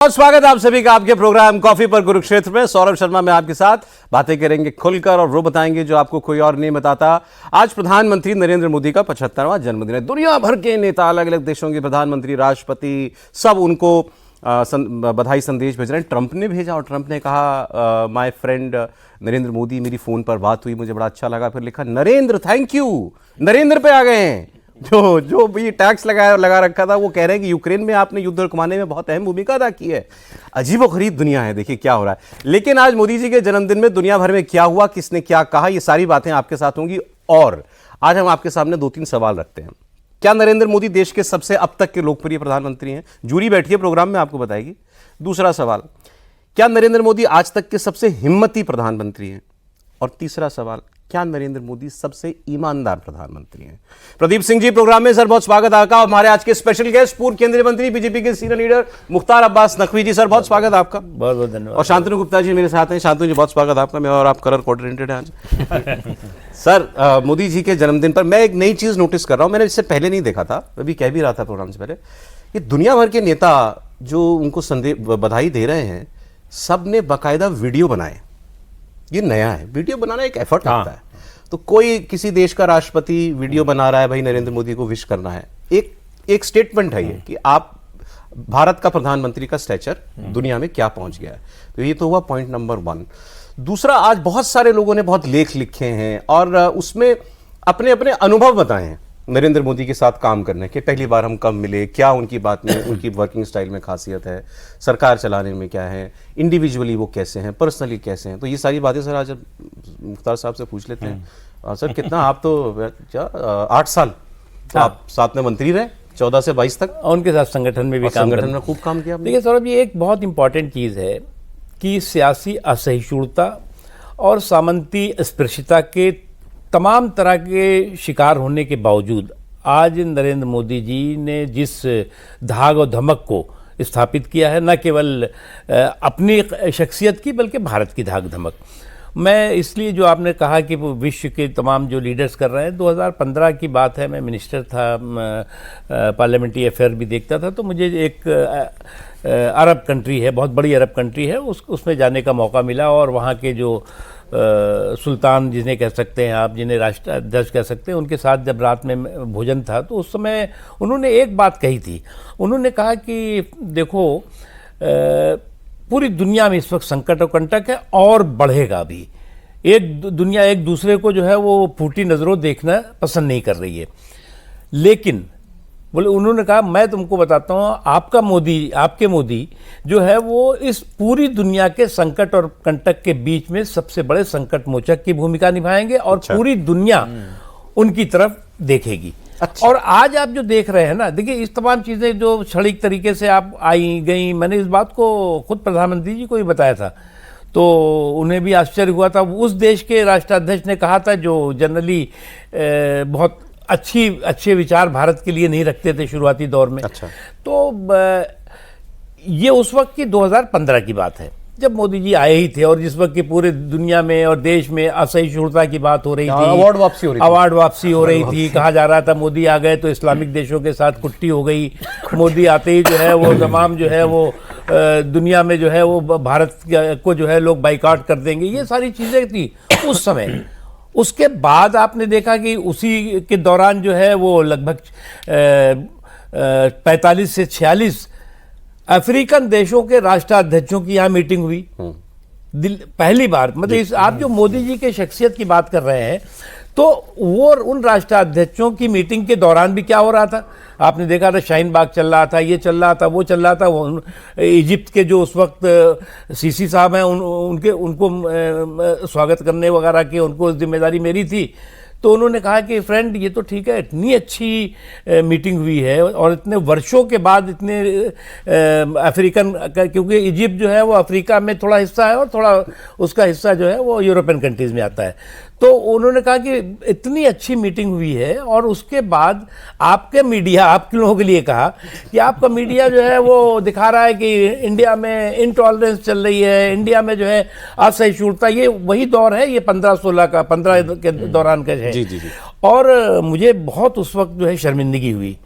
और स्वागत है आप सभी का आपके प्रोग्राम कॉफी पर कुरुक्षेत्र में। सौरभ शर्मा में आपके साथ बातें करेंगे खुलकर और वो बताएंगे जो आपको कोई और नहीं बताता। आज प्रधानमंत्री नरेंद्र मोदी का 75वां जन्मदिन है। दुनिया भर के नेता, अलग अलग देशों के प्रधानमंत्री, राष्ट्रपति, सब उनको बधाई संदेश भेज रहे हैं। ट्रंप ने भेजा और ट्रंप ने कहा माय फ्रेंड नरेंद्र मोदी, मेरी फोन पर बात हुई, मुझे बड़ा अच्छा लगा। फिर लिखा नरेंद्र थैंक यू, नरेंद्र पे आ गए हैं। जो भी टैक्स लगा रखा था वो कह रहे हैं कि यूक्रेन में आपने युद्ध रुकवाने में बहुत अहम भूमिका अदा की है। अजीबोगरीब दुनिया है, देखिए क्या हो रहा है। लेकिन आज मोदी जी के जन्मदिन में दुनिया भर में क्या हुआ, किसने क्या कहा, ये सारी बातें आपके साथ होंगी। और आज हम आपके सामने 2-3 सवाल रखते हैं। क्या नरेंद्र मोदी देश के सबसे अब तक के लोकप्रिय प्रधानमंत्री हैं? जूरी बैठी है प्रोग्राम में, आपको बताएगी। दूसरा सवाल, क्या नरेंद्र मोदी आज तक के सबसे हिम्मती प्रधानमंत्री हैं? और तीसरा सवाल, क्या नरेंद्र मोदी सबसे ईमानदार प्रधानमंत्री हैं? प्रदीप सिंह जी प्रोग्राम में, सर बहुत स्वागत आपका। हमारे आज के स्पेशल गेस्ट पूर्व केंद्रीय मंत्री, बीजेपी के सीनियर लीडर मुख्तार अब्बास नकवी जी, सर बहुत स्वागत आपका। बहुत बहुत धन्यवाद। और शांतनु गुप्ता जी मेरे साथ हैं। शांतनु जी बहुत स्वागत आपका। मैं और आप कलर कोऑर्डिनेटेड हैं आज। सर मोदी जी के जन्मदिन पर मैं एक नई चीज नोटिस कर रहा हूं, मैंने इससे पहले नहीं देखा था, अभी कह भी रहा था प्रोग्राम से पहले। ये दुनिया भर के नेता जो उनको बधाई दे रहे हैं, सब ने बाकायदा वीडियो बनाए। ये नया है, वीडियो बनाना एक एफर्ट लगता है। तो कोई किसी देश का राष्ट्रपति वीडियो बना रहा है, भाई नरेंद्र मोदी को विश करना है, एक स्टेटमेंट है ये कि आप भारत का प्रधानमंत्री का स्टैचर दुनिया में क्या पहुंच गया है। तो ये तो हुआ पॉइंट नंबर 1। दूसरा, आज बहुत सारे लोगों ने बहुत लेख लिखे हैं और उसमें अपने अपने अनुभव बताए हैं नरेंद्र मोदी के साथ काम करने के। पहली बार हम कब मिले, क्या उनकी बात में, उनकी वर्किंग स्टाइल में खासियत है, सरकार चलाने में क्या है, इंडिविजुअली वो कैसे हैं, पर्सनली कैसे हैं। तो ये सारी बातें सर आज मुख्तार साहब से पूछ लेते हैं। सर कितना, आप तो क्या 8 साल तो आप साथ में मंत्री रहे, 14 से 22 तक उनके साथ संगठन में भी संगठन में खूब काम किया। देखिए सौरभ, ये एक बहुत इंपॉर्टेंट चीज़ है कि सियासी असहिष्णुता और सामंती स्पर्शिता के तमाम तरह के शिकार होने के बावजूद आज नरेंद्र मोदी जी ने जिस धाग और धमक को स्थापित किया है, न केवल अपनी शख्सियत की बल्कि भारत की धाक धमक। मैं इसलिए जो आपने कहा कि वो विश्व के तमाम जो लीडर्स कर रहे हैं, 2015 की बात है, मैं मिनिस्टर था, पार्लियामेंट्री अफेयर भी देखता था, तो मुझे एक अरब कंट्री है, बहुत बड़ी अरब कंट्री है, उसमें जाने का मौका मिला। और वहाँ के जो सुल्तान जिन्हें कह सकते हैं आप, जिन्हें राष्ट्राध्यक्ष कह सकते हैं, उनके साथ जब रात में भोजन था तो उस समय उन्होंने एक बात कही थी। उन्होंने कहा कि देखो पूरी दुनिया में इस वक्त संकट और कंटक है और बढ़ेगा भी। दुनिया एक दूसरे को जो है वो फूटी नज़रों देखना पसंद नहीं कर रही है। लेकिन बोले, उन्होंने कहा मैं तुमको बताता हूँ, आपके मोदी जो है वो इस पूरी दुनिया के संकट और कंटक के बीच में सबसे बड़े संकट मोचक की भूमिका निभाएंगे और पूरी दुनिया उनकी तरफ देखेगी। अच्छा। और आज आप जो देख रहे हैं ना, देखिए इस तमाम चीज़ें जो क्षणिक तरीके से आप आई गई, मैंने इस बात को खुद प्रधानमंत्री जी को ही बताया था, तो उन्हें भी आश्चर्य हुआ था। उस देश के राष्ट्राध्यक्ष ने कहा था जो जनरली बहुत अच्छे विचार भारत के लिए नहीं रखते थे शुरुआती दौर में। अच्छा। तो ये उस वक्त की 2015 की बात है, जब मोदी जी आए ही थे और जिस वक्त की पूरे दुनिया में और देश में असहिष्णुता की बात हो रही थी, अवार्ड वापसी हो रही थी। कहा जा रहा था मोदी आ गए तो इस्लामिक देशों के साथ कुट्टी हो गई, मोदी आते ही जो है वो तमाम जो है वो दुनिया में जो है वो भारत को जो है लोग बाइकआउट कर देंगे, ये सारी चीज़ें थी उस समय। उसके बाद आपने देखा कि उसी के दौरान जो है वो लगभग 45 से 46 अफ्रीकन देशों के राष्ट्राध्यक्षों की यहाँ मीटिंग हुई पहली बार। मतलब आप जो मोदी जी के शख्सियत की बात कर रहे हैं, तो वो उन राष्ट्राध्यक्षों की मीटिंग के दौरान भी क्या हो रहा था, आपने देखा था शाहीन बाग चल रहा था, ये चल रहा था, वो चल रहा था। इजिप्ट के जो उस वक्त सीसी साहब हैं, उनको स्वागत करने वगैरह की उनको जिम्मेदारी मेरी थी। तो उन्होंने कहा कि फ्रेंड ये तो ठीक है, इतनी अच्छी मीटिंग हुई है और इतने वर्षों के बाद इतने अफ्रीकन, क्योंकि इजिप्ट जो है वो अफ्रीका में थोड़ा हिस्सा है और थोड़ा उसका हिस्सा जो है वो यूरोपियन कंट्रीज़ में आता है। तो उन्होंने कहा कि इतनी अच्छी मीटिंग हुई है और उसके बाद आपके मीडिया, आपके लोगों के लिए कहा कि आपका मीडिया जो है वो दिखा रहा है कि इंडिया में इनटॉलरेंस चल रही है, इंडिया में जो है असहिष्णुता, ये वही दौर है, ये 15 के दौरान का है। जी। और मुझे बहुत उस वक्त जो है शर्मिंदगी हुई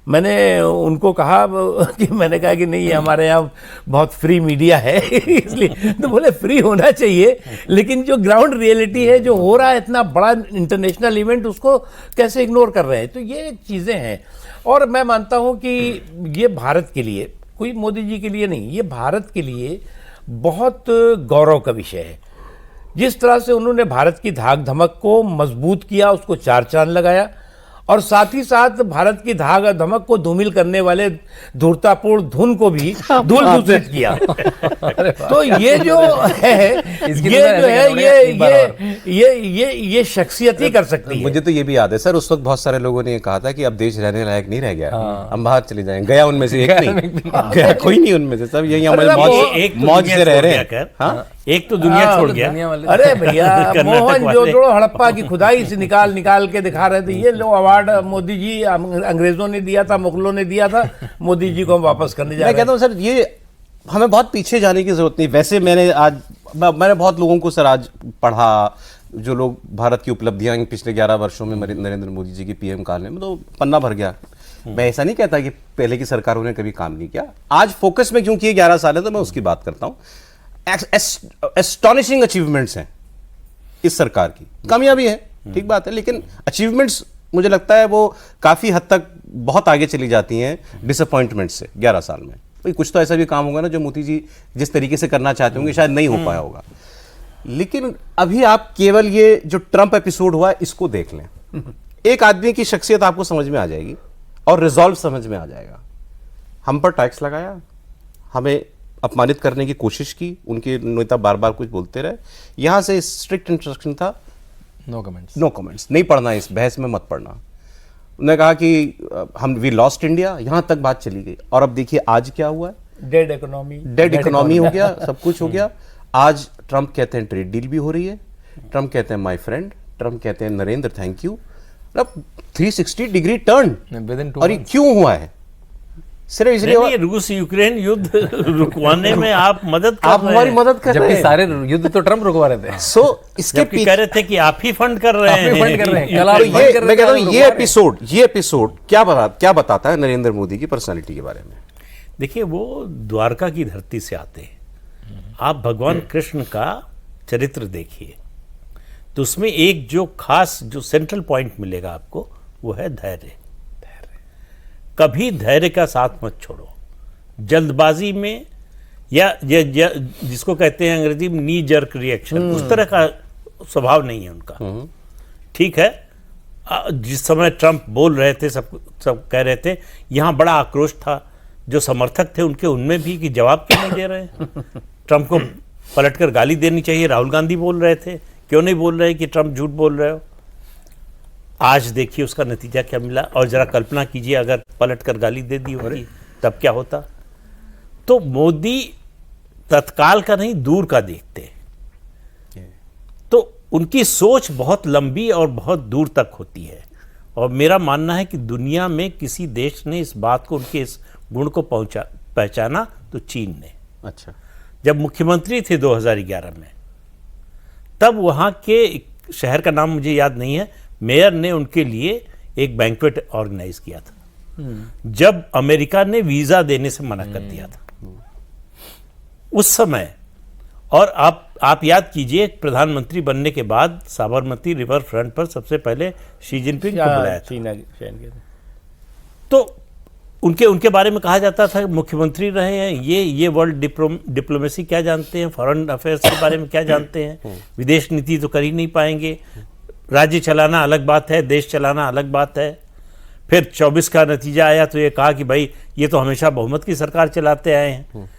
मैंने उनको कहा कि मैंने कहा कि नहीं, हमारे यहाँ बहुत फ्री मीडिया है इसलिए। तो बोले फ्री होना चाहिए, लेकिन जो ग्राउंड रियलिटी है, जो हो रहा है इतना बड़ा इंटरनेशनल इवेंट, उसको कैसे इग्नोर कर रहे हैं। तो ये चीज़ें हैं। और मैं मानता हूँ कि ये भारत के लिए, कोई मोदी जी के लिए नहीं, ये भारत के लिए बहुत गौरव का विषय है। जिस तरह से उन्होंने भारत की धाक धमक को मजबूत किया, उसको चार चांद लगाया, और साथ ही साथ भारत की धाक धमक को धूमिल करने वाले धूर्तापूर्ण धुन को भी धूल दूषित किया। तो ये जो है, ये शख्सियत ही कर सकती है। मुझे तो ये भी याद है सर, उस वक्त बहुत सारे लोगों ने ये कहा था कि अब देश रहने लायक नहीं रह गया, हम बाहर चले जाएंगे। गया उनमें से एक नहीं, गया कोई नहीं उनमें से, सब यही हमारे मौज से रह रहे हैं। एक तो दुनिया छोड़ गया। अरे भैया, मोहनजोदड़ो हड़प्पा की खुदाई से निकाल के दिखा रहे थे। ये लो अवार्ड मोदी जी, अंग्रेजों ने दिया था, मुगलों ने दिया था, मोदी जी को हम वापस करने जा रहे हैं। मैं कहता हूँ सर, ये हमें बहुत पीछे जाने की जरूरत नहीं। वैसे मैंने बहुत लोगों को सर आज पढ़ा, जो लोग भारत की उपलब्धियां पिछले 11 वर्षों में नरेंद्र मोदी जी की पीएम काल में, तो पन्ना भर गया। मैं ऐसा नहीं कहता कि पहले की सरकारों ने कभी काम नहीं किया। आज फोकस में क्योंकि 11 साल है तो मैं उसकी बात करता हूँ। एस्टॉनिशिंग अचीवमेंट्स हैं इस सरकार की, कमियां भी हैं, ठीक बात है, लेकिन अचीवमेंट्स मुझे लगता है वो काफी हद तक बहुत आगे चली जाती हैं डिसअपॉइंटमेंट से 11 साल में। भाई कुछ तो ऐसा भी काम होगा ना जो मोदी जी जिस तरीके से करना चाहते होंगे शायद नहीं हो पाया होगा। लेकिन अभी आप केवल ये जो ट्रंप एपिसोड हुआ इसको देख लें, एक आदमी की शख्सियत आपको समझ में आ जाएगी और रिजॉल्व समझ में आ जाएगा। हम पर टैक्स लगाया, हमें अपमानित करने की कोशिश की, उनके नेता बार बार कुछ बोलते रहे, यहां से स्ट्रिक्ट इंस्ट्रक्शन था, नो कमेंट्स, नहीं पढ़ना, इस बहस में मत पढ़ना। उन्होंने कहा कि हम वी लॉस्ट इंडिया, यहां तक बात चली गई। और अब देखिए आज क्या हुआ है, डेड इकोनॉमी हो गया, सब कुछ हो गया। आज ट्रंप कहते हैं ट्रेड डील भी हो रही है, ट्रंप कहते हैं माय फ्रेंड, ट्रंप कहते हैं Narendra thank you. 360 degree turn. और ये क्यों हुआ है? सिर्फ इसलिए रूस यूक्रेन युद्ध रुकवाने में आप मदद कर आप हमारी मदद कर रहे हैं, जबकि सारे युद्ध तो ट्रंप रुकवा रहे थे। सो इसके पीछे कह रहे थे कि आप ही फंड कर रहे हैं। मैं कहता हूं ये एपिसोड क्या बताता है नरेंद्र मोदी की पर्सनालिटी के बारे में? देखिए, वो द्वारका की धरती से आते हैं। आप भगवान कृष्ण का चरित्र देखिए तो उसमें एक जो खास जो सेंट्रल पॉइंट मिलेगा आपको, वो है धैर्य। कभी धैर्य का साथ मत छोड़ो। जल्दबाजी में या जिसको कहते हैं अंग्रेजी में नी जर्क रिएक्शन, उस तरह का स्वभाव नहीं है उनका। ठीक है, जिस समय ट्रंप बोल रहे थे, सब कह रहे थे, यहाँ बड़ा आक्रोश था। जो समर्थक थे उनके, उनमें भी कि जवाब क्यों नहीं दे रहे हैं, ट्रंप को पलटकर गाली देनी चाहिए। राहुल गांधी बोल रहे थे, क्यों नहीं बोल रहे कि ट्रंप झूठ बोल रहे हो। आज देखिए उसका नतीजा क्या मिला। और जरा कल्पना कीजिए अगर पलटकर गाली दे दी होती तब क्या होता। तो मोदी तत्काल का नहीं, दूर का देखते। तो उनकी सोच बहुत लंबी और बहुत दूर तक होती है। और मेरा मानना है कि दुनिया में किसी देश ने इस बात को, उनके इस गुण को पहचाना तो चीन ने। अच्छा, जब मुख्यमंत्री थे 2011 में, तब वहाँ के शहर का नाम मुझे याद नहीं है, मेयर ने उनके लिए एक बैंक्वेट ऑर्गेनाइज किया था जब अमेरिका ने वीजा देने से मना कर दिया था उस समय। और आप याद कीजिए, प्रधानमंत्री बनने के बाद साबरमती रिवर फ्रंट पर सबसे पहले शी जिनपिंग को बुलाया था। तो उनके बारे में कहा जाता था मुख्यमंत्री रहे हैं, ये वर्ल्ड डिप्लोमेसी क्या जानते हैं, फॉरेन अफेयर्स के बारे में क्या जानते हैं, विदेश नीति तो कर ही नहीं पाएंगे। राज्य चलाना अलग बात है, देश चलाना अलग बात है। फिर 24 का नतीजा आया तो ये कहा कि भाई ये तो हमेशा बहुमत की सरकार चलाते आए हैं,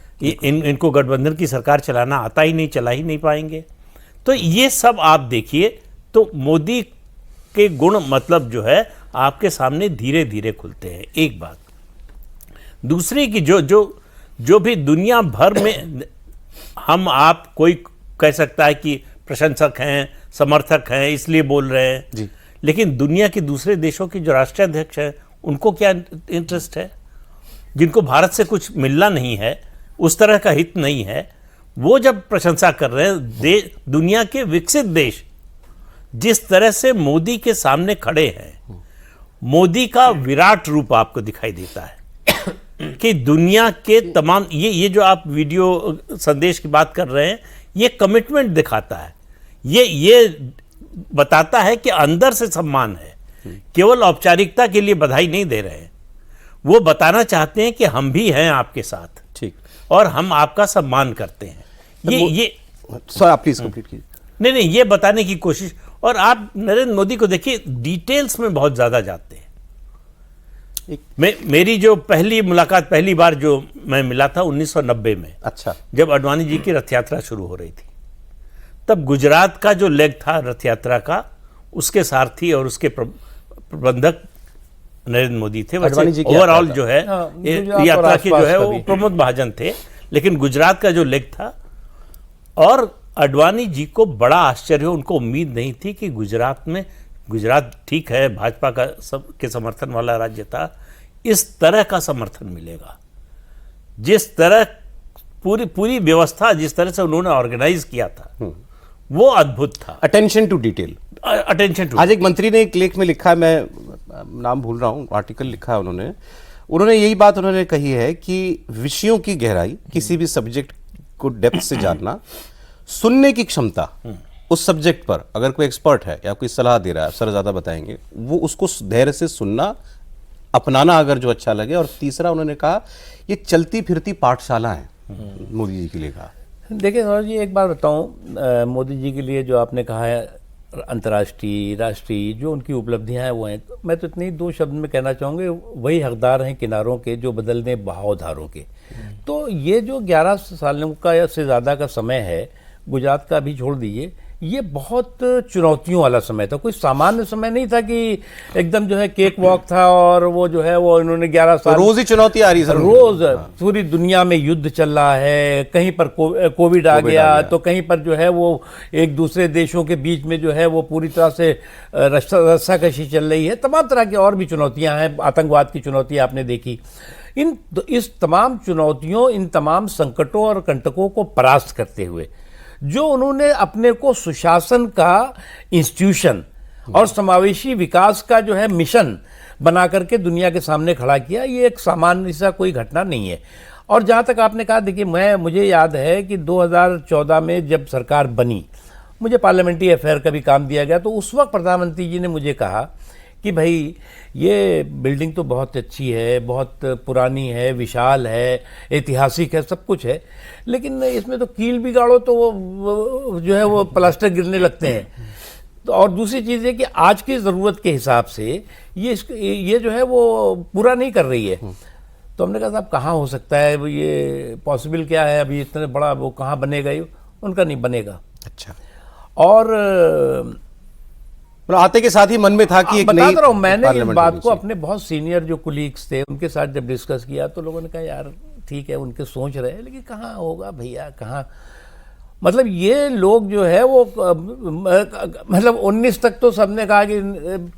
इनको गठबंधन की सरकार चलाना आता ही नहीं, चला ही नहीं पाएंगे। तो ये सब आप देखिए तो मोदी के गुण मतलब जो है आपके सामने धीरे धीरे खुलते हैं। एक बात। दूसरी की जो भी दुनिया भर में हम आप कोई कह सकता है कि प्रशंसक हैं, समर्थक हैं, इसलिए बोल रहे हैं जी। लेकिन दुनिया के दूसरे देशों के जो राष्ट्राध्यक्ष हैं उनको क्या इंटरेस्ट है, जिनको भारत से कुछ मिलना नहीं है, उस तरह का हित नहीं है, वो जब प्रशंसा कर रहे हैं। दुनिया के विकसित देश जिस तरह से मोदी के सामने खड़े हैं, मोदी का विराट रूप आपको दिखाई देता है कि दुनिया के तमाम ये जो आप वीडियो संदेश की बात कर रहे हैं, ये कमिटमेंट दिखाता है, ये बताता है कि अंदर से सम्मान है, केवल औपचारिकता के लिए बधाई नहीं दे रहे हैं, वो बताना चाहते हैं कि हम भी हैं आपके साथ, ठीक, और हम आपका सम्मान करते हैं। ये सर आप प्लीज कंप्लीट कीजिए। नहीं, ये बताने की कोशिश। और आप नरेंद्र मोदी को देखिए, डिटेल्स में बहुत ज्यादा जाते हैं। मेरी जो पहली मुलाकात, पहली बार जो मैं मिला था 1990 में, अच्छा, जब अडवाणी जी की रथ यात्रा शुरू हो रही थी, तब गुजरात का जो लेग था रथ यात्रा का, उसके सारथी और उसके प्रबंधक नरेंद्र मोदी थे। अडवाणी जी की ओवरऑल यात्रा जो है यात्रा के जो है वो प्रमोद महाजन थे, लेकिन गुजरात का जो लेग था, और अडवाणी जी को बड़ा आश्चर्य हो, उनको उम्मीद नहीं थी कि गुजरात ठीक है भाजपा का के समर्थन वाला राज्य था, इस तरह का समर्थन मिलेगा। जिस तरह पूरी व्यवस्था जिस तरह से उन्होंने ऑर्गेनाइज किया था, वो अद्भुत था। Attention to detail, attention to. आज एक मंत्री ने एक लेख में लिखा है, मैं नाम भूल रहा हूँ, आर्टिकल लिखा है उन्होंने यही बात उन्होंने कही है कि विषयों की गहराई, किसी भी सब्जेक्ट को डेप्थ से जानना, सुनने की क्षमता, उस सब्जेक्ट पर अगर कोई एक्सपर्ट है या कोई सलाह दे रहा है, सर ज्यादा बताएंगे, वो उसको धैर्य से सुनना, अपनाना अगर जो अच्छा लगे। और तीसरा उन्होंने कहा ये चलती फिरती पाठशाला है, मोदी जी के लिए कहा। देखिए सौरभ जी, एक बात बताऊं, मोदी जी के लिए जो आपने कहा है अंतर्राष्ट्रीय राष्ट्रीय जो उनकी उपलब्धियां हैं वो हैं, तो मैं तो इतनी 2 शब्द में कहना चाहूँगा, वही हकदार हैं किनारों के जो बदल दें बहावधारों के। तो ये जो 11 सालों का या से ज़्यादा का समय है, गुजरात का भी छोड़ दीजिए, ये बहुत चुनौतियों वाला समय था। कोई सामान्य समय नहीं था कि एकदम जो है केक वॉक था और वो जो है वो इन्होंने 11 साल, रोज ही चुनौती आ रही है सर, रोज पूरी दुनिया में युद्ध चल रहा है, कहीं पर कोविड आ गया, तो कहीं पर जो है वो एक दूसरे देशों के बीच में जो है वो पूरी तरह से रस्साकशी चल रही है, तमाम तरह की और भी चुनौतियां हैं, आतंकवाद की चुनौती आपने देखी। इस तमाम चुनौतियों, इन तमाम संकटों और कंटकों को परास्त करते हुए जो उन्होंने अपने को सुशासन का इंस्टीट्यूशन और समावेशी विकास का जो है मिशन बना करके दुनिया के सामने खड़ा किया, ये एक सामान्य सा कोई घटना नहीं है। और जहाँ तक आपने कहा, देखिए मुझे याद है कि 2014 में जब सरकार बनी, मुझे पार्लियामेंट्री अफेयर का भी काम दिया गया, तो उस वक्त प्रधानमंत्री जी ने मुझे कहा कि भाई ये बिल्डिंग तो बहुत अच्छी है, बहुत पुरानी है, विशाल है, ऐतिहासिक है, सब कुछ है, लेकिन इसमें तो कील भी गाड़ो तो वो जो है वो प्लास्टर गिरने लगते हैं। तो और दूसरी चीज़ है कि आज की ज़रूरत के हिसाब से ये जो है वो पूरा नहीं कर रही है। तो हमने कहा साहब कहाँ हो सकता है, ये पॉसिबल क्या है, अभी इतने बड़ा वो कहाँ बनेगा, ये उनका नहीं बनेगा। अच्छा, और आते के साथ ही मन में था कि एक बता रहा हूँ, मैंने इस बात को अपने बहुत सीनियर जो कुलीग्स थे उनके साथ जब डिस्कस किया, तो लोगों ने कहा यार ठीक है, उनके सोच रहे हैं, लेकिन कहाँ होगा भैया, कहाँ, मतलब ये लोग जो है वो मतलब 19 तक तो सबने कहा कि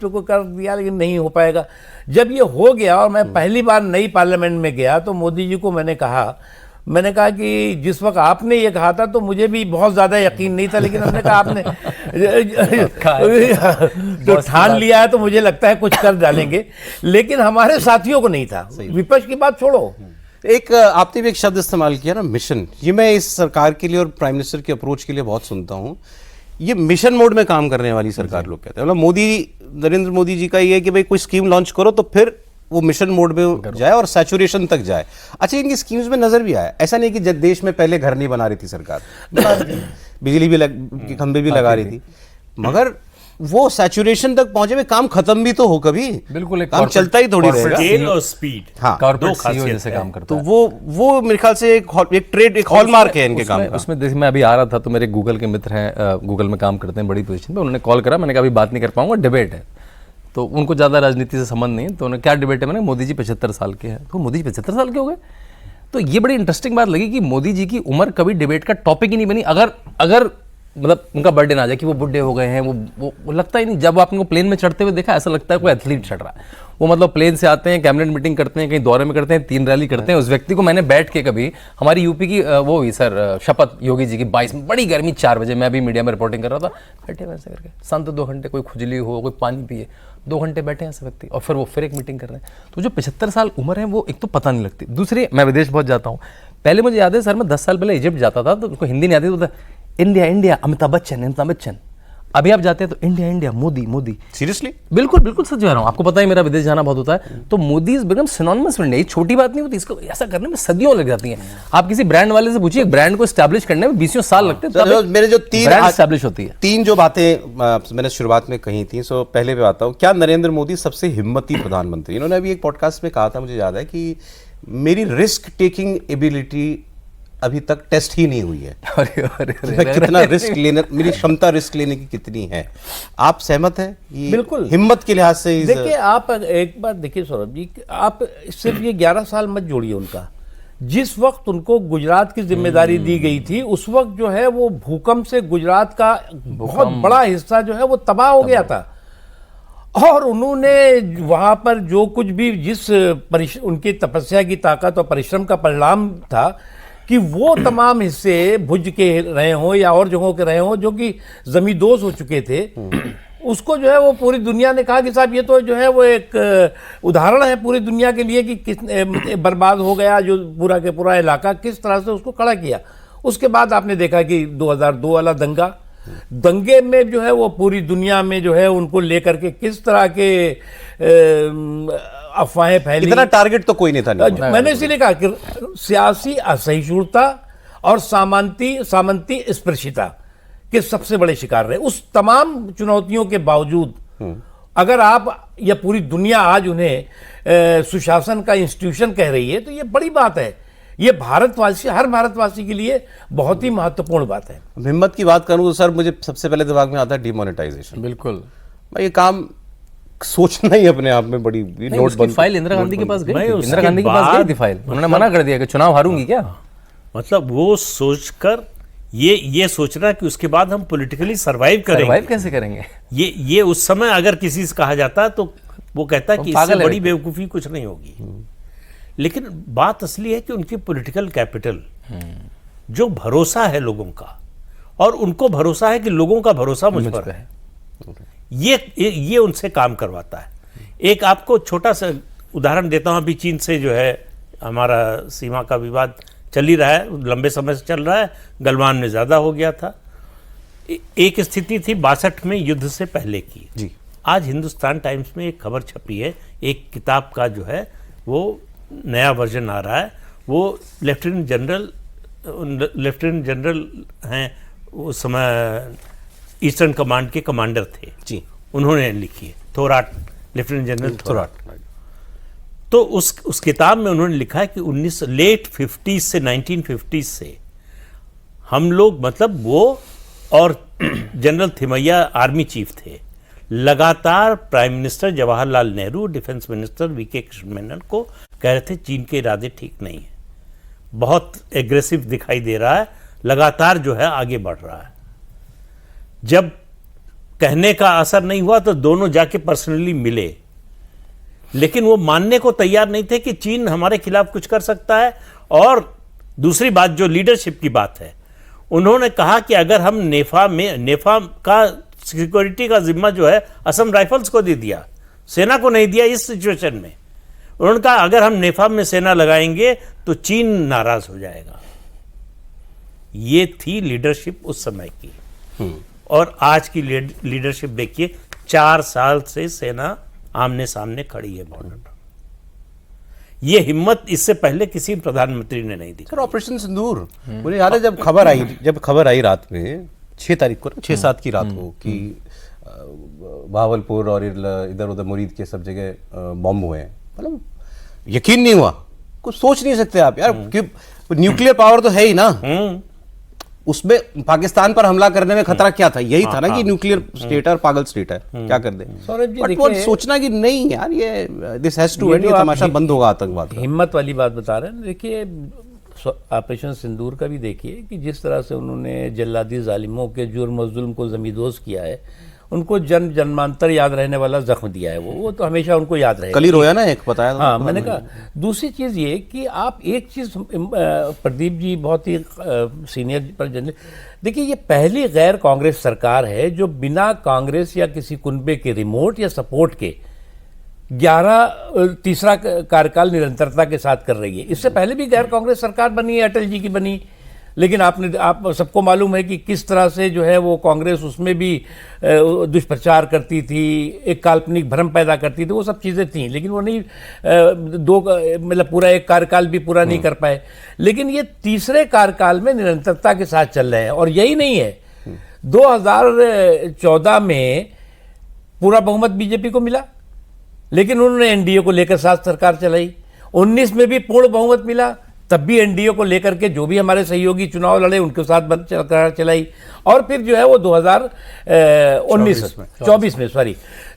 तो कर दिया, लेकिन नहीं हो पाएगा। जब ये हो गया और मैं पहली बार नई पार्लियामेंट में गया, तो मोदी जी को मैंने कहा कि जिस वक्त आपने ये कहा था तो मुझे भी बहुत ज़्यादा यकीन नहीं था, लेकिन हमने कहा आपने तो ठान लिया है तो मुझे लगता है कुछ कर डालेंगे, लेकिन हमारे साथियों को नहीं था। विपक्ष की बात छोड़ो, एक आपने भी एक शब्द इस्तेमाल किया ना, मिशन। ये मैं इस सरकार के लिए और प्राइम मिनिस्टर की अप्रोच के लिए बहुत सुनता हूँ। ये मिशन मोड में काम करने वाली सरकार लोग कहते हैं, मतलब नरेंद्र मोदी जी का ये है कि भाई कोई स्कीम लॉन्च करो तो फिर वो मिशन मोड में जाए और सैचुरेशन तक जाए। अच्छा, इनकी स्कीम्स में नजर भी आया, ऐसा नहीं कि जब देश में पहले घर नहीं बना रही थी सरकार, बिजली भी के खंभे भी लगा रही थी, मगर वो सैचुरेशन तक पहुंचे में काम खत्म भी तो हो कभी, बिल्कुल काम चलता ही थोड़ी रहेगा। स्केल और स्पीड, हाँ, कॉर्पोरेट सीईओ जैसे काम करता तो है। वो मेरे ख्याल से एक ट्रेड, एक हॉलमार्क है इनके काम का। उसमें देखिए, मैं अभी आ रहा था तो मेरे गूगल के मित्र हैं, गूगल में काम करते हैं बड़ी पोजीशन पे, उन्होंने कॉल करा, मैंने कहा अभी बात नहीं कर पाऊंगा, डिबेट है, तो उनको ज़्यादा राजनीति से संबंध नहीं है, तो उन्होंने क्या डिबेट है, मैंने मोदी जी 75 साल के हैं, तो मोदी जी 75 साल के हो गए। तो ये बड़ी इंटरेस्टिंग बात लगी कि मोदी जी की उम्र कभी डिबेट का टॉपिक ही नहीं बनी। अगर मतलब उनका बर्डन आ जाए कि वो बुढ़े हो गए हैं, वो लगता ही नहीं। जब आप उनको प्लेन में चढ़ते हुए देखा, ऐसा लगता है कोई एथलीट चढ़ रहा है। वो मतलब प्लेन से आते हैं, कैबिनेट मीटिंग करते हैं, कहीं दौरे में करते हैं, 3 रैली करते हैं। उस व्यक्ति को मैंने बैठ के कभी, हमारी यूपी की वो हुई सर शपथ योगी जी की 22 में, बड़ी गर्मी, 4 बजे, मैं भी मीडिया में रिपोर्टिंग कर रहा था, बैठे वैसे करके संत 2 घंटे, कोई खुजली हो, कोई पानी पिए, 2 घंटे बैठे हैं ऐसे व्यक्ति, और फिर वो फिर एक मीटिंग कर रहे हैं। तो जो 75 साल उम्र है वो एक तो पता नहीं लगती। दूसरी, मैं विदेश बहुत जाता हूँ। पहले मुझे याद है सर, मैं 10 साल पहले इजिप्ट जाता था, तो उनको हिंदी नहीं आती, तो इंडिया इंडिया अमिताभ बच्चन। अभी आप जाते हैं तो इंडिया इंडिया मोदी। सीरियसली? बिल्कुल बिल्कुल सच कह रहा हूँ। आपको पता है मेरा विदेश जाना बहुत होता है, तो Modi is become synonymous with India. ये छोटी बात नहीं होती, इसको ऐसा करने में सदियों लग जाती हैं। आप किसी ब्रांड वाले से पूछिए, एक ब्रांड को एस्टैब्लिश करने में 20 साल लगते हैं। मेरे जो ब्रांड एस्टैब्लिश होती है। 3 जो बातें मैंने शुरुआत में कही थी, सो पहले पे आता हूँ। क्या नरेंद्र मोदी सबसे हिम्मती प्रधानमंत्री? इन्होंने अभी एक पॉडकास्ट में कहा था, मुझे याद है, कि मेरी रिस्क टेकिंग एबिलिटी अभी तक टेस्ट ही नहीं हुई है। मैं कितना रिस्क लेने, मेरी क्षमता रिस्क लेने की कितनी है। आप सहमत हैं? बिल्कुल। हिम्मत के लिहाज से देखिए, आप एक बात देखिए सौरभ जी, आप सिर्फ ये 11 साल मत जोड़िए उनका। जिस वक्त उनको गुजरात की जिम्मेदारी दी गई थी, उस वक्त जो है वो भूकंप से गुजरात का बहुत बड़ा हिस्सा जो है वो तबाह हो गया था। और उन्होंने वहां पर जो कुछ भी, उनकी तपस्या की ताकत और परिश्रम का परिणाम था कि वो तमाम हिस्से भुज के रहे हों या और जगहों के रहे हों जो कि जमींदोज हो चुके थे, उसको जो है वो पूरी दुनिया ने कहा कि साहब ये तो जो है वो एक उदाहरण है पूरी दुनिया के लिए कि किस बर्बाद हो गया जो पूरा के पूरा इलाका, किस तरह से उसको खड़ा किया। उसके बाद आपने देखा कि 2002 वाला दंगे में जो है वो पूरी दुनिया में जो है उनको लेकर के किस तरह के अफवाहें फैली। इतना टारगेट तो कोई नहीं था। मैंने इसीलिए कहा कि सियासी असहिष्णुता और सामंती स्पर्शिता के सबसे बड़े शिकार रहे। उस तमाम चुनौतियों के बावजूद अगर आप या पूरी दुनिया आज उन्हें सुशासन का इंस्टीट्यूशन कह रही है, तो ये बड़ी बात है। ये हर भारतवासी के लिए बहुत ही महत्वपूर्ण बात है। हिम्मत की बात करूं तो सर, मुझे सबसे पहले दिमाग में आता है डिमोनेटाइजेशन। बिल्कुल, ये काम सोचना ही अपने आप में बड़ी नोटबंदी फाइल इंदिरा गांधी के पास गई थी। इंदिरा गांधी के पास गई थी फाइल, उन्होंने मना कर दिया कि चुनाव हारूंगी क्या। मतलब वो सोचकर ये सोचना कि उसके बाद हम पॉलिटिकली सरवाइव कैसे करेंगे। ये उस समय अगर किसी से कहा जाता तो वो कहता कि इससे बड़ी बेवकूफ़ी कुछ नहीं होगी। लेकिन बात असली है कि उनकी पॉलिटिकल कैपिटल, जो भरोसा है लोगों का, और उनको भरोसा है कि लोगों का भरोसा मुझ पर है, ये उनसे काम करवाता है। एक आपको छोटा सा उदाहरण देता हूं। अभी चीन से जो है हमारा सीमा का विवाद चल ही रहा है, लंबे समय से चल रहा है, गलवान में ज़्यादा हो गया था। एक स्थिति थी 62 में युद्ध से पहले की जी। आज हिंदुस्तान टाइम्स में एक खबर छपी है, एक किताब का जो है वो नया वर्जन आ रहा है। वो लेफ्टिनेंट जनरल हैं, उस समय ईस्टर्न कमांड के कमांडर थे जी, उन्होंने लिखी है, थोराट, लेफ्टिनेंट जनरल थोराट। तो उस किताब में उन्होंने लिखा है कि लेट 50s से 1950s से हम लोग, मतलब वो और जनरल थिमैया आर्मी चीफ थे, लगातार prime minister Jawaharlal Nehru, defence minister VK Krishna Menon को कह रहे थे चीन के इरादे ठीक नहीं है, बहुत एग्रेसिव दिखाई दे रहा है, लगातार जो है आगे बढ़ रहा है। जब कहने का असर नहीं हुआ तो दोनों जाके पर्सनली मिले, लेकिन वो मानने को तैयार नहीं थे कि चीन हमारे खिलाफ कुछ कर सकता है। और दूसरी बात जो लीडरशिप की बात है, उन्होंने कहा कि अगर हम नेफा का सिक्योरिटी का जिम्मा जो है असम राइफल्स को दे दिया, सेना को नहीं दिया इस सिचुएशन में, उन्होंने कहा अगर हम नेफा में सेना लगाएंगे तो चीन नाराज हो जाएगा। ये थी लीडरशिप उस समय की। और आज की लीडरशिप देखिए, 4 साल से सेना आमने सामने खड़ी है बॉर्डर पर। ये हिम्मत इससे पहले किसी प्रधानमंत्री ने नहीं दी। सर, ऑपरेशन सिंदूर, मुझे याद है जब खबर आई रात में 6 तारीख को, 6-7 की रात को, कि भावलपुर और इधर उधर मुरीद के सब जगह बॉम्ब हुए हैं, मतलब यकीन नहीं हुआ, कुछ सोच नहीं सकते आप यार कि न्यूक्लियर पावर तो है ही ना, उसमें पाकिस्तान पर हमला करने में खतरा क्या था? यही था ना कि न्यूक्लियर स्टेट है और पागल स्टेट है, क्या कर दे। बट वो सोचना कि नहीं यार, ये दिस हैज टू एंड, ये तमाशा बंद होगा आतंकवाद। हिम्मत वाली बात बता रहे हैं। देखिए, ऑपरेशन सिंदूर का भी देखिए कि जिस तरह से उन्होंने जल्लादी जालिमों के जुर्म और जुल्म को जमींदोज किया है, उनको जन्मांतर याद रहने वाला जख्म दिया है, वो तो हमेशा उनको याद रहेगा। कल ही रोया ना एक, बताया था। हाँ, मैंने कहा। दूसरी चीज़ ये कि आप एक चीज़, प्रदीप जी बहुत ही सीनियर पर जर्नलिस्ट, देखिए ये पहली गैर कांग्रेस सरकार है जो बिना कांग्रेस या किसी कुनबे के रिमोट या सपोर्ट के 11 कार्यकाल निरंतरता के साथ कर रही है। इससे पहले भी गैर कांग्रेस सरकार बनी है, अटल जी की बनी, लेकिन आप सबको मालूम है कि किस तरह से जो है वो कांग्रेस उसमें भी दुष्प्रचार करती थी, एक काल्पनिक भ्रम पैदा करती थी, वो सब चीज़ें थीं, लेकिन वो नहीं मतलब पूरा एक कार्यकाल भी पूरा नहीं कर पाए। लेकिन ये तीसरे कार्यकाल में निरंतरता के साथ चल रहे हैं। और यही नहीं है, 2014 में पूरा बहुमत बीजेपी को मिला, लेकिन उन्होंने एनडीए को लेकर साथ सरकार चलाई। 19 में भी पूर्ण बहुमत मिला, तब भी एनडीए को लेकर के जो भी हमारे सहयोगी चुनाव लड़े उनके साथ सरकार चलाई। और फिर जो है वो 2024 में सॉरी,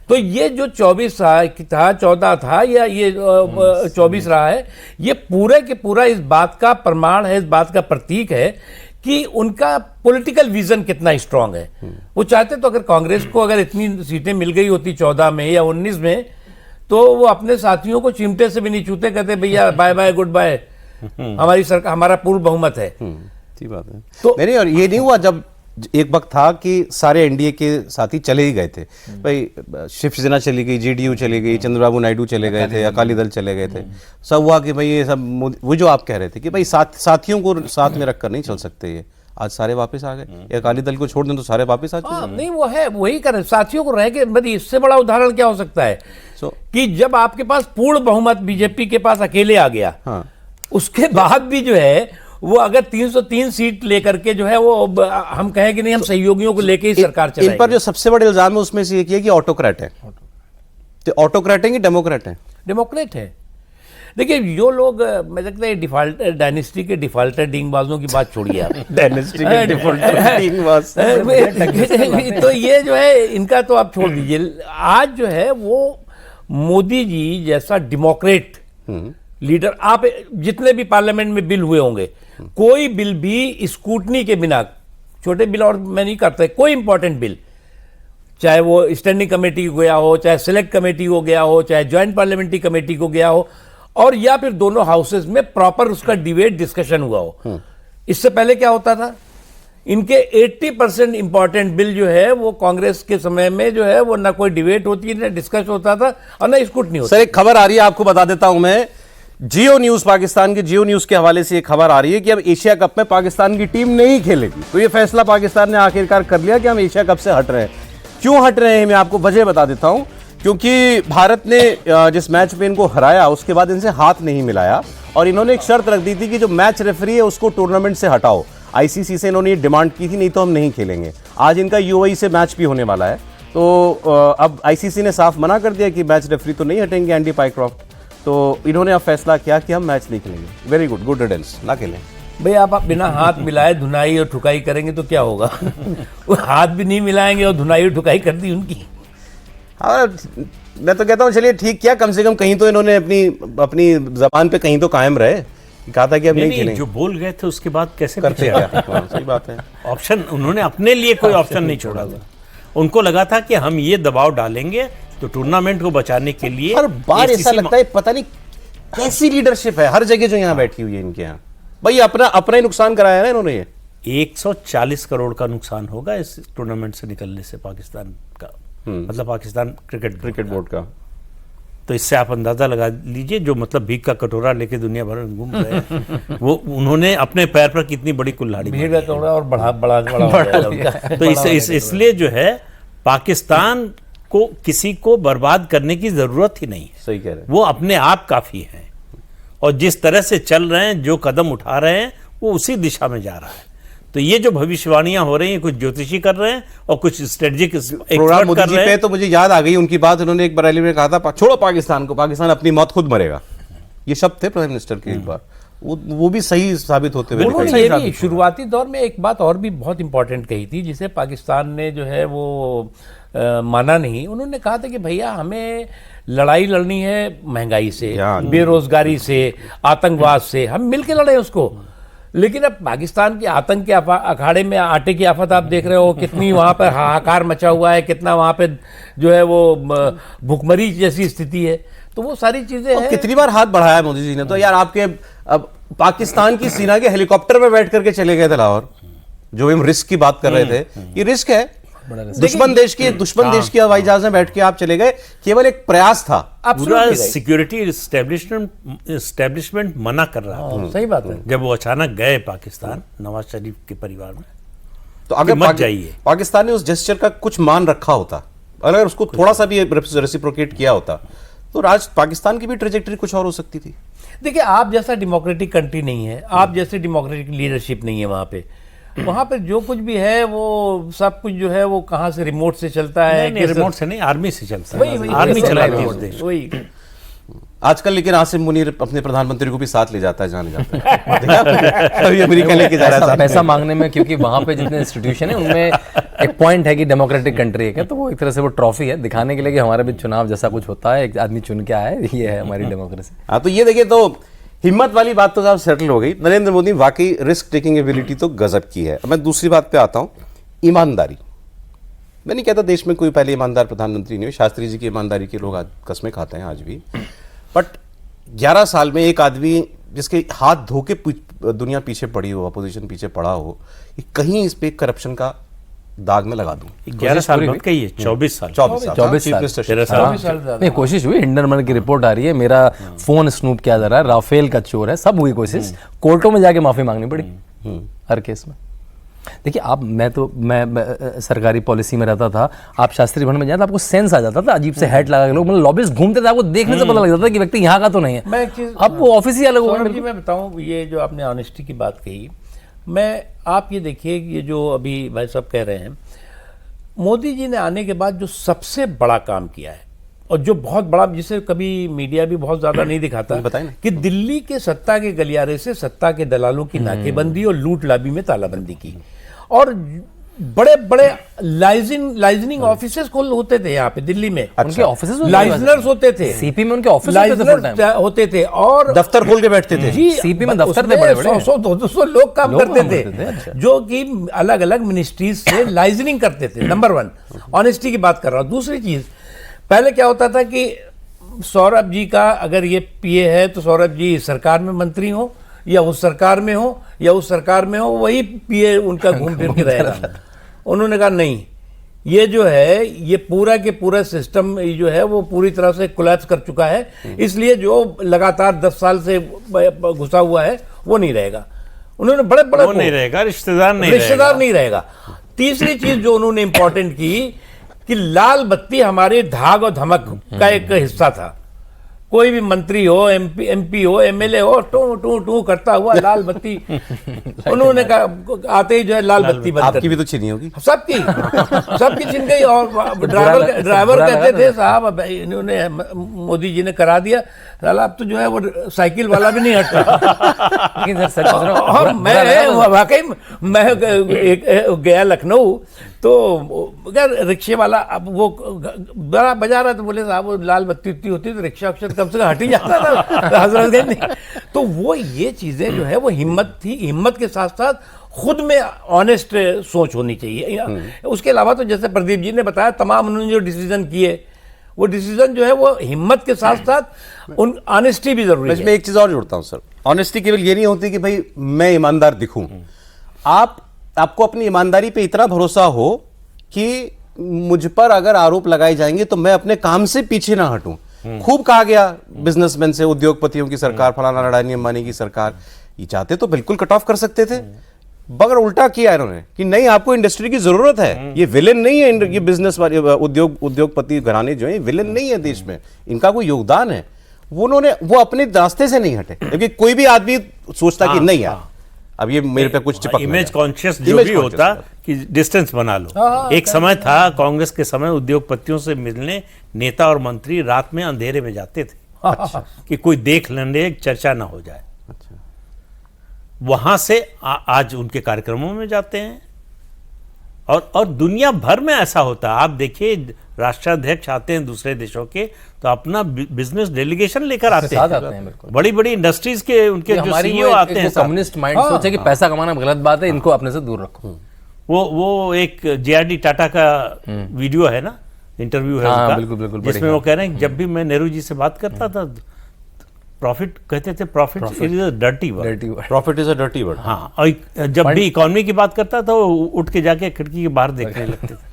तो ये जो 24 था, 14 था, या ये 24 रहा है, ये पूरे के पूरा इस बात का प्रमाण है, इस बात का प्रतीक है कि उनका पॉलिटिकल विजन कितना स्ट्रांग है। वो चाहते तो अगर कांग्रेस को अगर इतनी सीटें मिल गई होती 14 में या 19 में, तो वो अपने साथियों को चिमटे से भी नहीं छूते, कहते भैया बाय बाय गुड बाय, हमारी सरकार, हमारा पूर्ण बहुमत है। ठीक बात है। तो नहीं, और ये नहीं हुआ जब एक वक्त था कि सारे एनडीए के साथी चले ही गए थे, भाई शिवसेना चली गई, जेडीयू चली गई, चंद्रबाबू नायडू चले गए थे, अकाली दल चले गए थे, सब हुआ कि भाई ये सब वो जो आप कह रहे थे कि भाई साथियों को साथ में रखकर नहीं चल सकते, ये आज सारे वापस आ गए। अकाली दल को छोड़ दें तो सारे वापस आ चुके। नहीं, वो है, वही करें, साथियों को रह के, मतलब इससे बड़ा उदाहरण क्या हो सकता है कि जब आपके पास पूर्ण बहुमत बीजेपी के पास अकेले आ गया, उसके बाद भी जो है वो अगर 303 सीट लेकर के जो है वो हम कहें कि नहीं, हम सहयोगियों को लेके ही सरकार चलाएंगे। इन पर जो सबसे बड़े इल्जाम है उसमें से एक ये कि ऑटोक्रेट है। तो ऑटोक्रेट है कि डेमोक्रेट है? डेमोक्रेट है। देखिए जो लोग, मैं लगता है डिफॉल्ट डायनेस्टी के डिफॉल्टर डींगबाजों की बात छोड़िए आप। डायनेस्टी के डिफॉल्टर डींगबाज, तो ये जो है इनका तो आप छोड़ दीजिए। आज जो है वो मोदी जी जैसा डेमोक्रेट लीडर, आप जितने भी पार्लियामेंट में बिल हुए होंगे, कोई बिल भी स्कूटनी के बिना, छोटे बिल और मैं नहीं करता, कोई इंपॉर्टेंट बिल, चाहे वो स्टैंडिंग कमेटी को गया हो, चाहे सिलेक्ट कमेटी को गया हो, चाहे ज्वाइंट पार्लियामेंट्री कमेटी को गया हो, और या फिर दोनों हाउसेस में प्रॉपर उसका डिबेट डिस्कशन हुआ हो। इससे पहले क्या होता था, इनके 80% इंपॉर्टेंट बिल जो है वो कांग्रेस के समय में जो है वो ना कोई डिबेट होती, ना डिस्कस होता था, और ना स्कूटनी होती। सर एक खबर आ रही है, आपको बता देता हूं मैं, जियो न्यूज, पाकिस्तान के जियो न्यूज के हवाले से एक खबर आ रही है कि अब एशिया कप में पाकिस्तान की टीम नहीं खेलेगी। तो ये फैसला पाकिस्तान ने आखिरकार कर लिया कि हम एशिया कप से हट रहे हैं। क्यों हट रहे हैं मैं आपको वजह बता देता हूं। क्योंकि भारत ने जिस मैच में इनको हराया उसके बाद इनसे हाथ नहीं मिलाया, और इन्होंने एक शर्त रख दी थी कि जो मैच रेफरी है उसको टूर्नामेंट से हटाओ। आईसीसी से इन्होंने ये डिमांड की थी, नहीं तो हम नहीं खेलेंगे। आज इनका यूएई से मैच भी होने वाला है, तो अब आईसीसी ने साफ मना कर दिया कि मैच रेफरी तो नहीं हटेंगे, एंडी पाइक्रॉफ्ट। तो इन्होंने अब फैसला किया कि हम मैच नहीं खेलेंगे। वेरी गुड, गुड रिडल्स, ना खेलें। भाई आप बिना हाथ मिलाए धुनाई और ठुकाई करेंगे तो क्या होगा? वो हाथ भी नहीं मिलाएंगे और धुनाई और ठुकाई कर दी उनकी। हाँ, मैं तो कहता हूँ चलिए ठीक किया, कम से कम कहीं तो इन्होंने अपनी जबान पे कहीं तो कायम रहे। कहा था कि अब नहीं खेलेंगे, जो बोल गए थे उसके बाद कैसे करते क्या? सही बात है। ऑप्शन उन्होंने अपने लिए कोई ऑप्शन नहीं छोड़ा था। उनको लगा था कि हम ये दबाव डालेंगे तो टूर्नामेंट को बचाने के लिए। हर बार ऐसा लगता है, पता नहीं कैसी लीडरशिप है हर जगह जो यहाँ बैठी हुई है इनके यहाँ। भाई अपना ही नुकसान कराया ना इन्होंने। ये 140 करोड़ का नुकसान होगा इस टूर्नामेंट से निकलने से पाकिस्तान का, मतलब पाकिस्तान क्रिकेट बोर्ड का। तो इससे आप अंदाजा लगा लीजिए, जो मतलब भीख का कटोरा लेके दुनिया भर में घूम रहे हैं वो उन्होंने अपने पैर पर कितनी बड़ी कुल्हाड़ी भीख का कटोरा और बड़ा तो इसलिए जो है पाकिस्तान को किसी को बर्बाद करने की जरूरत ही नहीं है। सही कह रहे हैं। वो अपने आप काफी हैं, और जिस तरह से चल रहे हैं, जो कदम उठा रहे हैं, वो उसी दिशा में जा रहा है। तो ये जो भविष्यवाणियां हो रही हैं, कुछ ज्योतिषी कर रहे हैं और कुछ स्ट्रेटेजिक प्रोग्राम मोदी जी पे, तो मुझे याद आ गई उनकी बात। उन्होंने एक बार रैली में कहा था, छोड़ो पाकिस्तान को, पाकिस्तान अपनी मौत खुद मरेगा। ये शब्द थे प्राइम मिनिस्टर के एक बार, वो भी सही साबित होते हुए उन्होंने शुरुआती दौर में एक बात और भी बहुत इंपॉर्टेंट कही थी, जिसे पाकिस्तान ने जो है वो माना नहीं। उन्होंने कहा था कि भैया हमें लड़ाई लड़नी है महंगाई से, बेरोजगारी से, आतंकवाद से, हम मिलकर लड़े उसको। लेकिन अब पाकिस्तान के आतंक के अखाड़े में आटे की आफत आप देख रहे हो, कितनी वहां पर हाहाकार मचा हुआ है, कितना वहां पे जो है वो भुखमरी जैसी स्थिति है। तो वो सारी चीजें और हैं। कितनी बार हाथ बढ़ाया है मोदी जी ने, तो यार आपके अब पाकिस्तान की सेना के हेलीकॉप्टर में बैठ करके चले गए थे लाहौर, जो हम रिस्क की बात कर रहे थे, ये रिस्क है। दुश्मन देश की हवाई जहाज में बैठ के आप चले गए, केवल एक प्रयास था। पूरा सिक्योरिटी एस्टेब्लिशमेंट मना कर रहा था। सही बात है। जब वो अचानक गए पाकिस्तान नवाज शरीफ के परिवार में, तो अगर मत जाइए। पाकिस्तान ने उस जेस्चर का कुछ मान रखा होता, अगर उसको थोड़ा सा भी रेसिप्रोकेट किया होता, तो आज पाकिस्तान की भी ट्रेजेक्टरी कुछ और हो सकती थी। देखिए, आप जैसा डेमोक्रेटिक कंट्री नहीं है, आप जैसे डेमोक्रेटिक लीडरशिप नहीं है वहाँ पे जो कुछ भी है वो सब कुछ जो है वो कहाँ से रिमोट से चलता है। नहीं, रिमोट से नहीं, आर्मी से चलता वही है। आर्मी चलाती है उस देश। वही आजकल लेकिन आसिम मुनीर अपने प्रधानमंत्री को भी साथ ले जाता है, जाने जाता है। देखा? अभी अमेरिका लेके जा रहा है पैसा मांगने में, क्योंकि वहां पे जितने इंस्टीट्यूशन है उनमें एक पॉइंट है कि डेमोक्रेटिक कंट्री है क्या, तो वो एक तरह से वो ट्रॉफी है दिखाने के लिए कि हमारे भी चुनाव जैसा कुछ होता है, एक आदमी चुन के आया है, ये है हमारी डेमोक्रेसी। हाँ, तो ये देखिए, तो हिम्मत वाली बात तो साहब सेटल हो गई। नरेंद्र मोदी वाकई रिस्क टेकिंग एबिलिटी तो गजब की है। अब मैं दूसरी बात पे आता हूँ, ईमानदारी। मैं नहीं कहता देश में कोई पहले ईमानदार प्रधानमंत्री नहीं हो, शास्त्री जी की ईमानदारी के लोग आज कसमें खाते हैं आज भी, बट 11 साल में एक आदमी जिसके हाथ धो के दुनिया पीछे पड़ी हो, अपोजिशन पीछे पड़ा हो, कहीं इस पे करप्शन का दाग में लगा दूं। 11 साल मत कहिए, 24 साल। 24 साल। नहीं, कोशिश हुई, हिंडनबर्ग की रिपोर्ट आ रही है, मेरा फोन स्नूप किया जा रहा है, राफेल का चोर है, सब हुई कोशिश, कोर्टों में जाके माफी मांगनी पड़ी हर केस में। देखिए, आप मैं सरकारी पॉलिसी में रहता था, आप शास्त्री भवन में जाए तो आपको सेंस आ जाता था, अजीब से हैट लगा के लोग मतलब लॉबिस्ट घूमते थे, आपको देखने से पता लग जाता था कि व्यक्ति यहाँ का तो नहीं है। अब वो ऑफिस ही अलग हो गया। मैं बताऊं, ये जो आपने ऑनेस्टी की बात कही, आप ये देखिए, ये जो अभी भाई साहब कह रहे हैं, मोदी जी ने आने के बाद जो सबसे बड़ा काम किया है, और जो बहुत बड़ा, जिसे कभी मीडिया भी बहुत ज्यादा नहीं दिखाता, कि दिल्ली के सत्ता के गलियारे से सत्ता के दलालों की नाकेबंदी और लूट लाबी में तालाबंदी की, और बड़े बड़े लाइजनिंग ऑफिसेस खोल होते थे यहाँ पे दिल्ली में। उनके ऑफिसेस लाइजनर्स होते थे, सीपी में उनके ऑफिस होते थे, और दफ्तर खोल के बैठते थे। जी, सीपी में दफ्तर थे बड़े बड़े, 100-200 लोग काम करते थे, जो कि अलग अलग मिनिस्ट्रीज से लाइजनिंग करते थे। नंबर 1 ऑनेस्टी की बात कर रहा हूँ। दूसरी चीज, पहले क्या होता था कि सौरभ जी का अगर ये पीए है तो सौरभ जी इस सरकार में मंत्री हो या उस सरकार में हो या उस सरकार में हो, वही पीए उनका घूम फिर के रहेगा। उन्होंने कहा नहीं, ये जो है ये पूरा के पूरा सिस्टम जो है वो पूरी तरह से कोलैप्स कर चुका है, इसलिए जो लगातार 10 साल से घुसा हुआ है वो नहीं रहेगा। उन्होंने बड़े बड़े वो नहीं रहेगा, रिश्तेदार नहीं रहेगा। तीसरी चीज जो उन्होंने इंपॉर्टेंट की कि लाल बत्ती हमारे धाग और धमक का एक हिस्सा था। कोई भी मंत्री हो, एमपी हो, एमएलए हो, टू टू टू करता हुआ लाल बत्ती उन्होंने कहा, आते ही जो है लाल बत्ती बंद कर दी। आपकी भी तो छीनी होगी। सबकी छिन गई। और ड्राइवर कहते थे, साहब इन्होंने मोदी जी ने करा दिया, साला अब तो जो है वो साइकिल वाला भी नहीं हटता। और मैं वाकई मैं गया लखनऊ, तो रिक्शे वाला अब वो बड़ा बजा रहा था, बोले साहब वो लाल बत्ती उत्ती होती तो रिक्शा अक्सर कम से कम हट ही जाता था हजरतगंज में। तो वो ये चीजें जो है वो हिम्मत थी, हिम्मत के साथ साथ खुद में ऑनेस्ट सोच होनी चाहिए। उसके अलावा तो जैसे प्रदीप जी ने बताया, तमाम उन्होंने जो डिसीजन किए, वो डिसीजन जो है वो हिम्मत के साथ साथ उन ऑनेस्टी भी जरूरी है। मैं एक चीज और जोड़ता हूं सर, ऑनेस्टी केवल ये नहीं होती कि भाई मैं ईमानदार दिखूं, आपको अपनी ईमानदारी पे इतना भरोसा हो कि मुझ पर अगर आरोप लगाए जाएंगे तो मैं अपने काम से पीछे ना हटूं। खूब कहा गया बिजनेसमैन से, उद्योगपतियों की सरकार, फलाना अडानी अंबानी की सरकार, ये चाहते तो बिल्कुल कट ऑफ कर सकते थे, मगर उल्टा किया इन्होंने कि नहीं, आपको इंडस्ट्री की जरूरत है, ये विलेन नहीं है, ये बिजनेस वाले उद्योगपति घराने जो है विलेन नहीं है देश में, इनका कोई योगदान है। वो अपने रास्ते से नहीं हटे, क्योंकि कोई भी आदमी सोचता कि नहीं यार अब ये मेरे पे कुछ चिपक, इमेज कॉन्शियस जो भी होता कि डिस्टेंस बना लो। एक समय था कांग्रेस के समय, उद्योगपतियों से मिलने नेता और मंत्री रात में अंधेरे में जाते थे कि कोई देख लेने, चर्चा ना हो जाए। वहां से आज उनके कार्यक्रमों में जाते हैं और दुनिया भर में ऐसा होता है। आप देखिए, राष्ट्राध्यक्ष आते हैं दूसरे देशों के तो अपना बिजनेस डेलीगेशन लेकर आते साथ आते हैं, हैं। बिल्कुल। बड़ी बड़ी इंडस्ट्रीज के उनके जो हमारी सीईओ आते हैं साथ। कम्युनिस्ट माइंड सोच है कि पैसा कमाना गलत बात है, इनको अपने से दूर रखो। वो एक जेआरडी टाटा का वीडियो है ना, इंटरव्यू है हाँ, उनका, बिल्कुल, बिल्कुल, बड़ी जिसमें वो कह रहे हैं जब भी मैं नेहरू जी से बात करता था, प्रॉफिट कहते थे, profit is a dirty word. Dirty word। Profit is a dirty word. हाँ, और जब भी इकोनॉमी की बात करता था वो उठ के जाके खिड़की के बाहर देखने लगते थे।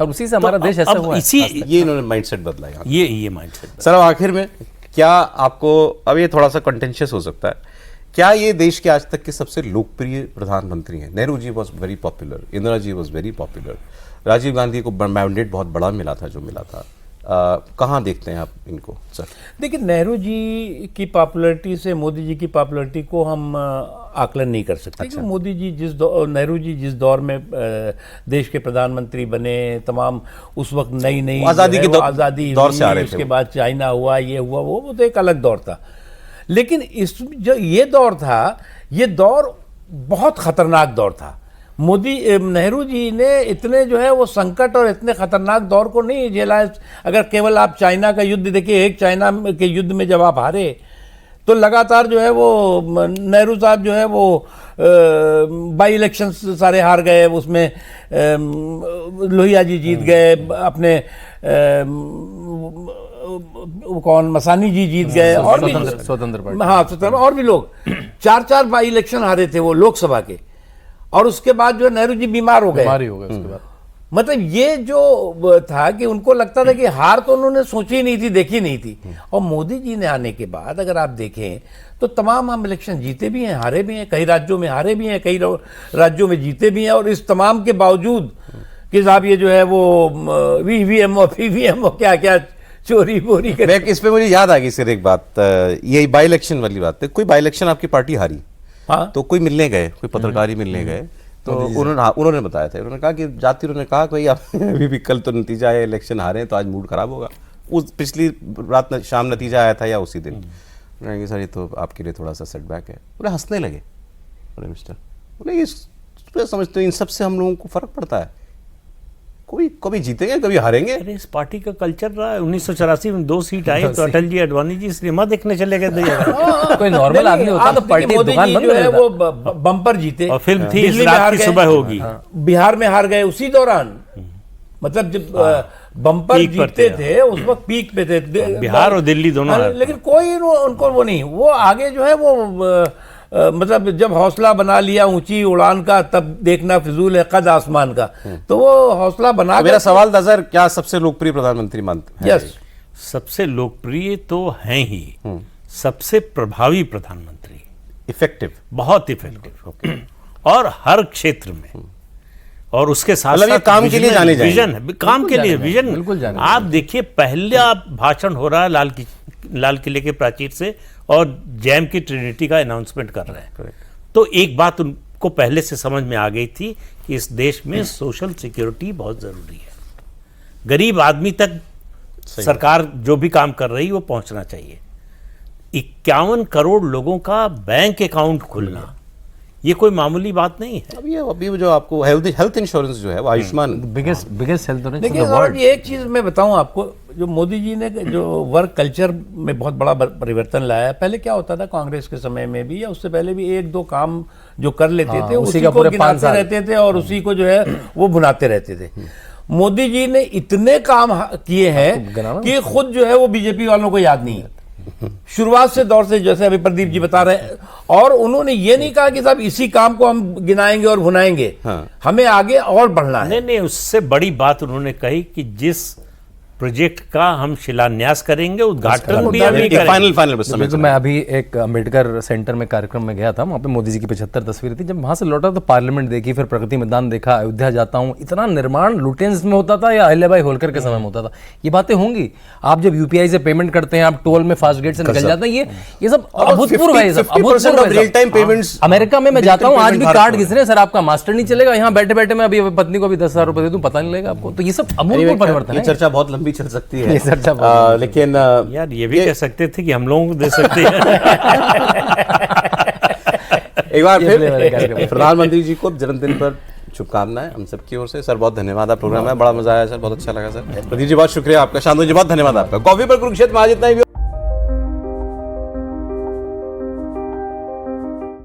और उसी से हमारा देश ऐसा अब हुआ है। इसी ये इन्होंने माइंडसेट बदला यहाँ। ये माइंडसेट। सर, अब आखिर में क्या आपको, अब ये थोड़ा सा कंटेंशियस हो सकता है, क्या ये देश के आज तक के सबसे लोकप्रिय प्रधानमंत्री हैं? Nehru ji was very popular, Indira ji was very popular, Rajiv Gandhi को मैंडेट बहुत बड़ा मिला था जो मिला था। कहाँ देखते हैं आप इनको सर? देखिए, नेहरू जी की पॉपुलैरिटी से मोदी जी की पॉपुलैरिटी को हम आकलन नहीं कर सकते। क्योंकि मोदी जी नेहरू जी जिस दौर में देश के प्रधानमंत्री बने, तमाम उस वक्त नई आज़ादी के आज़ादी दौर से आ रहे थे उसके वो। बाद चाइना हुआ, ये हुआ, वो तो एक अलग दौर था। लेकिन इस जो ये दौर था, ये दौर बहुत खतरनाक दौर था। नेहरू जी ने इतने जो है वो संकट और इतने खतरनाक दौर को नहीं झेला है। अगर केवल आप चाइना का युद्ध देखिए, एक चाइना के युद्ध में जब आप हारे तो लगातार जो है वो नेहरू साहब जो है वो बाई इलेक्शन सारे हार गए। उसमें लोहिया जी जीत गए, अपने कौन मसानी जी जीत गए, और भी स्वतंत्र पार्टी। हाँ, स्वतंत्र, और भी लोग 4 बाई इलेक्शन हारे थे वो लोकसभा के। और उसके बाद जो नेहरू जी बीमार हो गए। बीमारी हो गई उसके बाद। मतलब ये जो था कि उनको लगता था कि हार तो उन्होंने सोची नहीं थी, देखी नहीं थी। और मोदी जी ने आने के बाद अगर आप देखें तो तमाम हम इलेक्शन जीते भी हैं, हारे भी हैं, कई राज्यों में हारे भी हैं, कई राज्यों में जीते भी हैं। और इस तमाम के बावजूद कि साहब ये जो है वो वीवीएम और पीवीएम और क्या क्या चोरी बोरी कर। इस पे मुझे याद आ गई सर एक बात, यही बाई इलेक्शन वाली बात है। कोई बाई इलेक्शन आपकी पार्टी हारी, हाँ, तो कोई मिलने गए, कोई पत्रकारी मिलने गए, तो उन्होंने बताया था, उन्होंने कहा कि जाति, उन्होंने कहा कि आप अभी भी कल तो नतीजा है, इलेक्शन हारे हैं तो आज मूड खराब होगा। उस पिछली रात शाम नतीजा आया था या उसी दिन, उन्होंने कहा सर ये तो आपके लिए थोड़ा सा सेटबैक है। बोले, हंसने लगे, बोले मिस्टर, बोले ये समझते हो इन सब से हम लोगों को फर्क पड़ता है? कोई कभी जीतेंगे, कभी हारेंगे। अरे इस पार्टी का कल्चर रहा है। 1984 में 2 सीट आई तो अटल जी, अडवाणी जी सिनेमा देखने चले गए थे। कोई नॉर्मल आदमी होता तो पार्टी दुकान बंद जो कर है देता। वो बम्पर जीते और फिल्म थी इस दिल्ली में रात हार की गए, सुबह होगी। बिहार में हार गए उसी दौरान। मतलब जब बम्पर पीक पर जीतते थे। थे उस वक्त पीक पे थे बिहार और दिल्ली दोनों हार लेकिन कोई उनको वो नहीं, वो आगे जो है वो मतलब जब हौसला बना लिया ऊंची उड़ान का, तब देखना फिजूल है कद आसमान का। तो वो हौसला बना मेरा सवाल था सर, क्या सबसे लोकप्रिय प्रधानमंत्री मानते हैं? यस, सबसे लोकप्रिय तो हैं ही, सबसे प्रभावी प्रधानमंत्री, इफेक्टिव, बहुत इफेक्टिव और हर क्षेत्र में। और उसके साथ मतलब ये साथ काम के लिए जाने जाएंगे। विजन है, काम के लिए विजन। बिल्कुल जाने आप देखिए, पहला भाषण हो रहा है लाल किले के प्राचीर से और जैम की ट्रिनिटी का अनाउंसमेंट कर रहे हैं। तो एक बात उनको पहले से समझ में आ गई थी कि इस देश में सोशल सिक्योरिटी बहुत जरूरी है। गरीब आदमी तक सरकार जो भी काम कर रही है वो पहुंचना चाहिए। 51 करोड़ लोगों का बैंक अकाउंट खुलना ये कोई मामूली बात नहीं है। अभी जो आपको हेल्थ इंश्योरेंस जो है वो आयुष्मान, बिगेस्ट हेल्थ इंश्योरेंस देखिए, और ये एक चीज मैं बताऊं आपको, जो मोदी जी ने जो वर्क कल्चर में बहुत बड़ा परिवर्तन लाया है। पहले क्या होता था कांग्रेस के समय में भी या उससे पहले भी, 1-2 काम जो कर लेते थे उसी को गिनाते रहते थे और उसी को जो है वो भुनाते रहते थे। मोदी जी ने इतने काम किए हैं कि खुद जो है वो बीजेपी वालों को याद नहीं है शुरुआत से दौर से, जैसे अभी प्रदीप जी बता रहे हैं। और उन्होंने ये नहीं कहा कि साहब इसी काम को हम गिनाएंगे और भुनाएंगे, हमें आगे और बढ़ना है। नहीं, उससे बड़ी बात उन्होंने कही कि जिस प्रोजेक्ट का हम शिलान्यास करेंगे, उद्घाटन भी अभी करेंगे। फाइनल बस समय। तो मैं अभी एक अम्बेडकर सेंटर में कार्यक्रम में गया था, वहाँ पे मोदी जी की 75 तस्वीरें थी। जब वहाँ से लौटा तो पार्लियामेंट देखी, फिर प्रगति मैदान देखा, अयोध्या जाता हूँ, इतना निर्माण लुटेंस में होता था या अहिल्याबाई होलकर के समय में होता था। ये बातें होंगी। आप जब यूपीआई से पेमेंट करते हैं, आप टोल में फास्ट गेट से निकल जाते हैं, ये सब अभूतपूर्व है। 50% of real time payments America में मैं जाता हूँ, आज भी कार्ड घिस रहे हैं, सर आपका मास्टर नहीं चलेगा। यहाँ बैठे बैठे मैं अभी पत्नी को भी 10,000 रुपए दे दूँ, पता नहीं लगेगा आपको। तो ये सब अभूतपूर्व परिवर्तन ये है। चर्चा बहुत लंबी चल सकती है, लेकिन यार ये भी कह सकते थे कि हम लोगों को दे सकते हैं। एक बार फिर प्रधानमंत्री जी को जन्मदिन पर शुभकामनाएं हम सबकी ओर से। सर बहुत धन्यवाद, आप प्रोग्राम में बड़ा मजा आया सर, बहुत अच्छा लगा सर। प्रदीप जी बहुत शुक्रिया आपका, शांतनु जी बहुत धन्यवाद आपका। कॉफी पर कुरुक्षेत्र में आज इतना ही।